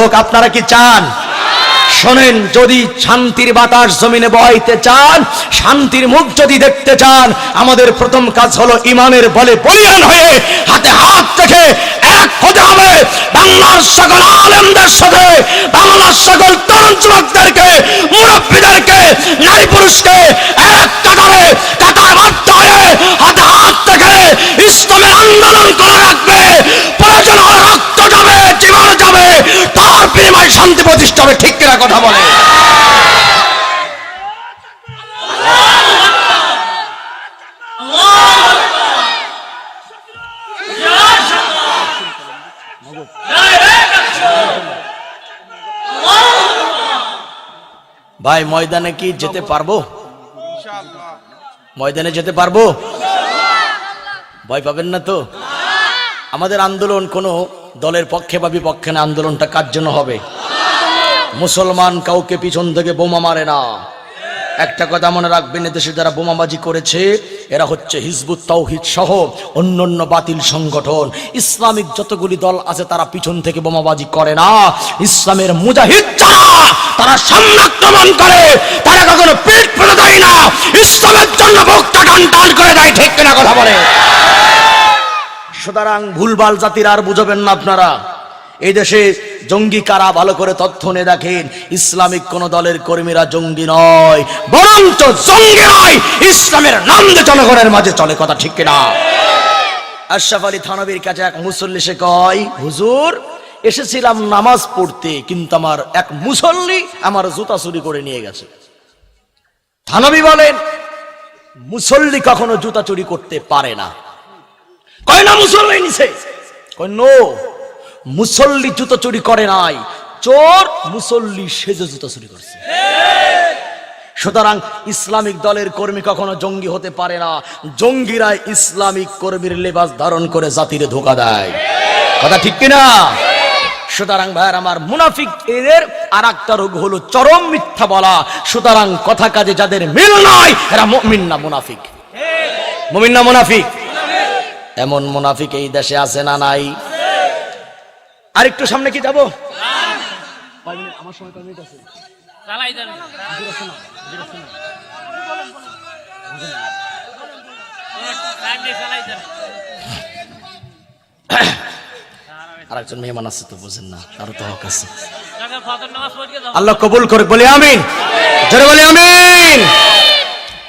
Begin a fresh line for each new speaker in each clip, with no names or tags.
হোক, আপনারা কি চান? শোনেন, যদি শান্তির বাতাস জমিনে বইতে চান, শান্তির মুখ যদি দেখতে চান, আমাদের প্রথম কাজ হলো ইমানের বলে বলিয়ান হয়ে হাতে হাত রেখে এক হতে হবে। বাংলার সকল আলেমদের সাথে, বাংলার সকল তরুণ যুবকদেরকে, মুরব্বীদেরকে, নারী পুরুষকে এক কাতারে কাতারবদ্ধ হয়ে হাতে হাত রেখে ইসলামের আন্দোলন করে রাখবে। প্রয়োজন হলে রক্ত যাবে, জীবন যাবে, তার বিনিময়ে শান্তি প্রতিষ্ঠা হবে। ঠিক কিনা কথা বলে? ভাই, ময়দানে কি যেতে পারবো? ময়দানে যেতে পারবো? ভয় পাবেন না তো? আমাদের আন্দোলন কোনো দলের পক্ষে বা বিপক্ষে না, আন্দোলনটা কার জন্য হবে? মুসলমান কাউকে পিছন থেকে বোমা মারে না। একটা কথা মনে রাখবেন, এদেশে যারা বোমাবাজি করেছে এরা হচ্ছে হিজবুত তাওহীদ সহ অন্যান্য বাতিল সংগঠন। ইসলামিক যতগুলি দল আছে তারা পিছন থেকে বোমাবাজি করে না। ইসলামের মুজাহিদ যারা, তারা সামনে আক্রমণ করে, তারা কখনো পিঠ ফেলে দেয় না, ইসলামের জন্য বুকটা টান করে দেয়। ঠিক কিনা কথা বলে? সুতরাং ভুলভাল জাতির আর বুঝবেন না আপনারা। এই দেশে জঙ্গি কারা ভালো করে তথ্য নিয়ে দেখেন। ইসলামিক কোন দলের কর্মীরা জঙ্গি নয়, বরঞ্চ জঙ্গি নয়, ইসলামের নাম দিয়ে জনগণের মাঝে চলে। কথা ঠিক কিনা? আশরাফ আলী থানভীর কাছে এক মুসল্লি সে কয়, হুজুর এসেছিলাম নামাজ পড়তে, কিন্তু আমার এক মুসল্লি আমার জুতা চুরি করে নিয়ে গেছে। থানভী বলেন, মুসল্লি কখনো জুতা চুরি করতে পারে না। কয় না মুসল্লি নিছে? কয় নো, মুসল্লি জুতো চুরি করে নাই, চোর মুসল্লি সেজে জুতো চুরি করছে। সুতরাং ইসলামিক দলের কর্মী কখনো জঙ্গি হতে পারে না। জঙ্গিরা ইসলামিক কর্মীর লেবাস ধারণ করে জাতিরে ধোঁকা দেয়। কথা ঠিক কিনা? সুতরাং ভাইয়ের আমার, মুনাফিক এদের আর একটা রোগ হলো চরম মিথ্যা বলা। সুতরাং কথা কাজে যাদের মিল নাই এরা মুমিন না মুনাফিক। মুমিন না মুনাফিক? এমন মুনাফিক এই দেশে আছে না নাই? আর একটু সামনে কি যাবো? আমার সময় কয় মিনিট আছে? আরেকজন মেহমান আছে তো, বুঝেন না, আরো তো হক আছে। আল্লাহ কবুল করে, বলি আমিন। জোরে বলি আমিন।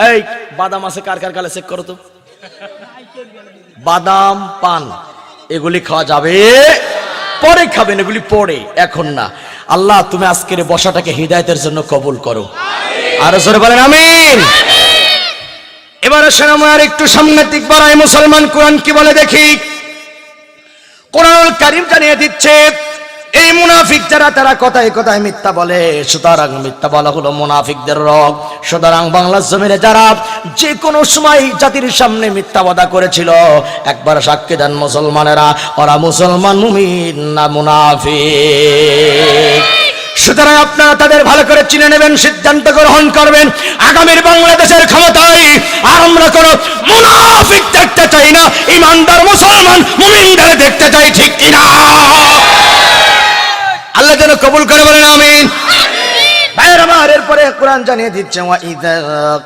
এই বাদাম আছে কার কার গালে? চেক করো তো। বাদাম, পান এগুলি খাওয়া যাবে? পরে খাবেন, এগুলি পরে, এখন না। আল্লাহ তুমি আজকের বসাটাকে হিদায়াতের জন্য কবুল করো। আর জোরে বলেন আমিন। এবারে সেনাময় আর একটু সামনের দিক বাড়ায়। মুসলমান কোরআন কি বলে দেখি। কোরআনুল কারীম জানিয়ে দিচ্ছে এই মুনাফিক যারা, তারা কথায় কথায় মিথ্যা বলে। সুতরাং মিথ্যা বলা হলো মুনাফিকদের রোগ। সুতরাং বাংলার জমিনে যারা যে কোনো সময় জাতির সামনে মিথ্যা বাদা করেছিল, একবার সাক্ষী দেন মুসলমানেরা, ওরা মুসলমান মুমিন না মুনাফিক। সুতরাং আপনারা তাদের ভালো করে চিনে নেবেন, সিদ্ধান্ত গ্রহণ করবেন। আগামীর বাংলাদেশের ক্ষমতায় আর আমরা কোনো মুনাফিক দেখতে চাই না, ইমানদার মুসলমান মুমিনদের দেখতে চাই। ঠিক কিনা? আল্লাহ যেন কবুল করে, বলেন আমিন। ভাইয়ের আমার, এরপরে কোরআন জানিয়ে দিচ্ছে, ওয়া ইযা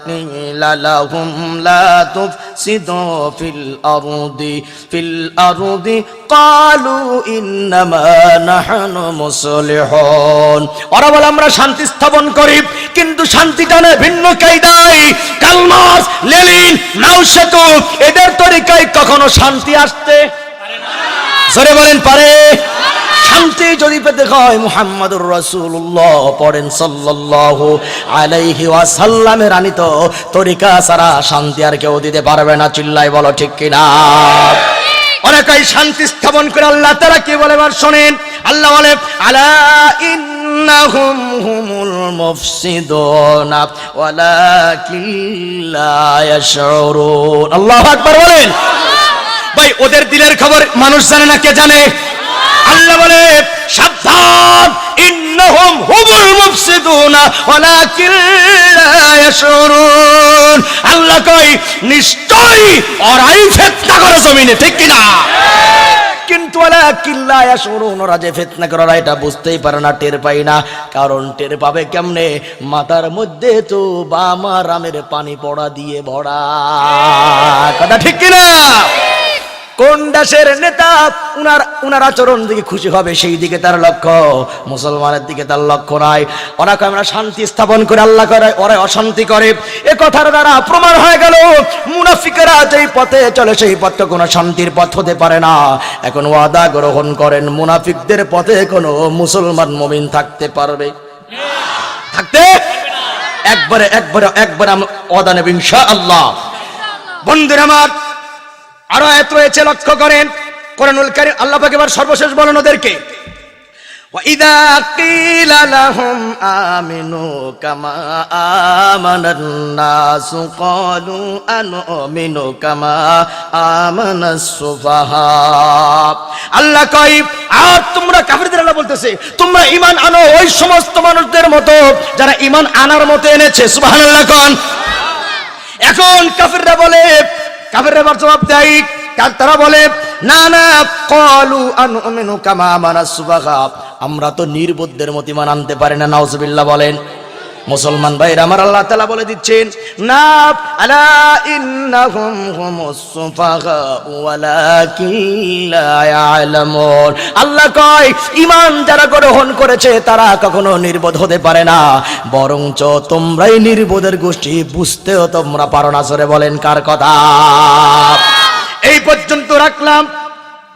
কিলা লাহুম লা তুফসিদু ফিল আরদি ক্বালু ইন্নামা নাহনু মুসলিহুন। ওরা বলে আমরা শান্তি স্থাপন করি, কিন্তু শান্তিটা না ভিন্ন কায়দায়। কার্ল মার্কস, লেনিন, মাও সেতু এদের তরিকায় কখনো শান্তি আসতে পারে না। জোরে বলেন পারে? শান্তি যদি পেতে হয় মুহাম্মাদুর রাসূলুল্লাহ পড়েন সাল্লাল্লাহু আলাইহি ওয়াসাল্লামের আনিত তরিকা ছাড়া শান্তি আর কেউ দিতে পারবে না। চিল্লায় বলো ঠিক কিনা? অনেকেই শান্তি স্থাপন করে। আল্লাহ তাআলা কি বলে এবার শুনেন। আল্লাহ বলে, আলা ইন্নাহুম হুমুল মুফসিদুনা ওয়ালাকিন লা ইয়াশউরুন। আল্লাহু আকবার বলেন। ভাই, ওদের দিলের খবর মানুষ জানে না, কে জানে? আল্লাহ বলে, সাবধান, ইন্নাহুম হুমুল মুফসিদুনা ওয়ালাকিন লা ইয়াশউরুন। আল্লাহ কই নিশ্চয়ই ওরাই ফিতনা করে জমিনে। ঠিক কিনা? কিন্তু ওয়ালাকিন লা ইয়াশউরুন, ওরা যে ফিতনা করে ওরা এটা বুঝতেই পারে না, টের পায় না। কারণ টের পাবে কেমনে? মাথার মধ্যে তো বামা রামের পানি পড়া দিয়ে ভরা। কথা ঠিক কিনা? কোন দেশের নেতা উনার আচরণ দিকে খুশি হবে সেই দিকে তার লক্ষ্য, মুসলমানের দিকে তার লক্ষ্য নাই। ওরা আমরা শান্তি স্থাপন করে আল্লাহ করে, ওরা অশান্তি করে। এ কথার দ্বারা প্রমাণ হয়ে গেল মুনাফিকেরা যেই পথে চলে সেই পথটা কোনো শান্তির পথ হতে পারে না। এখন ওয়াদা গ্রহণ করেন, মুনাফিকদের পথে কোনো মুসলমান মুমিন থাকতে পারবে? থাকতে একবারে আমরা ওয়াদা নেব ইনশাআল্লাহ। বন্ধুরা আমার, আরো আয়াত রয়েছে, লক্ষ্য করেন কোরআনুল কারীম। আল্লাহ পাক এবার সর্বশেষ বলেন ওদেরকে, ওয়াইদা কিলা লাহুম আমিনু কামা আমানান নাসু ক্বালু আনুমিনু কামা আমানাস সুফাহা। আল্লাহ কয়, আর তোমরা কাফিরদের, আল্লাহ বলতেছে তোমরা ঈমান আনো ওই সমস্ত মানুষদের মতো যারা ঈমান আনার মতো এনেছে। সুবহানাল্লাহ কোন। এখন কাফিররা বলে, কাফিররা জবাব দেয়, তারা বলে না না, ক্বালু আনুমিনু কামা আমানাস সুফাহা, আমরা তো নির্বোধদের মতো ঈমান আনতে পারি না। নাউজুবিল্লাহ বলেন। মুসলমান ভাইরা আমার, আল্লাহ তাআলা বলে দিচ্ছেন না, আলা ইন্নাহুম হুমুস সুফাহা ওয়ালাকিন লা ইয়ালামুন। আল্লাহ কয় ঈমান যারা গ্রহণ করেছে তারা কখনো নির্বোধ হতে পারে না, বরঞ্চ তোমরাই নির্বোধের গোষ্ঠী, বুঝতেও তোমরা পারো না। জোরে বলেন কার কথা? এই পর্যন্ত রাখলাম,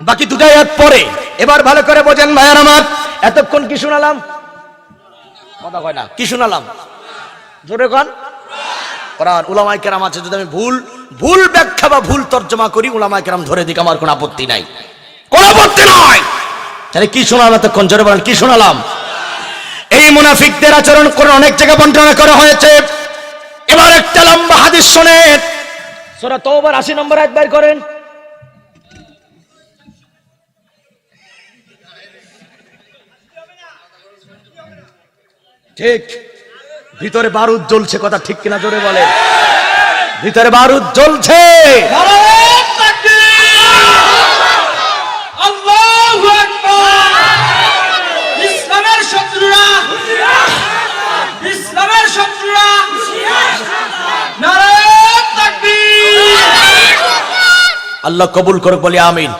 বাকি দুটো আয়াত পরে। এবার ভালো করে বোঝেন ভাইয়ার আমার, এতক্ষণ কি শোনালাম? কথা কয় না, কি শোনালাম? জোরে কোন? কোরআন। উলামায়ে কেরাম আছে, যদি আমি ভুল ব্যাখ্যা বা ভুল তর্জমা করি, উলামায়ে কেরাম ধরে দিক, আমার কোনো আপত্তি নাই, কোনো আপত্তি নয়। তাহলে কি শোনালাম এতক্ষণ? জোরে বলেন, কি শোনালাম? এই মুনাফিকদের আচরণ করে অনেক জায়গায় বর্ণনা করা হয়েছে। এবার একটা লম্বা হাদিস শোনেন, সূরা তাওবার 80 নম্বর আয়াত বের করেন। ঠিক, ভিতরে বারুদ জ্বলছে, কথা ঠিক কিনা? জোরে বলে, ভিতরে বারুদ জ্বলছে।
আল্লাহু আকবার। ইসলামের শত্রুরা, ইসলামের শত্রুরা, নারায়ে তাকবীর।
আল্লাহ কবুল করুক, বলি আমিন।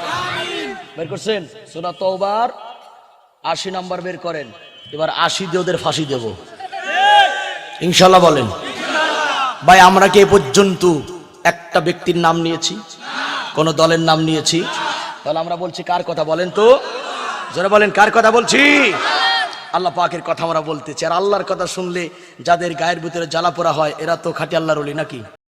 বের করছেন সূরা তাওবার 80 নম্বর বের করেন। এবার 80 দিয়ে ওদের ফাঁসি দেব ইনশাআল্লাহ। বলেন ভাই, আমরা কি এ পর্যন্ত একটা ব্যক্তির নাম নিয়েছি? কোন দলের নাম নিয়েছি? তাহলে আমরা বলছি কার কথা বলেন তো? যারা বলেন কার কথা বলছি? আল্লাহ পাকের কথা আমরা বলতেছি। আর আল্লাহর কথা শুনলে যাদের গায়ের ভিতরে জ্বালা পোড়া হয়, এরা তো খাঁটি আল্লাহর ওলি নাকি?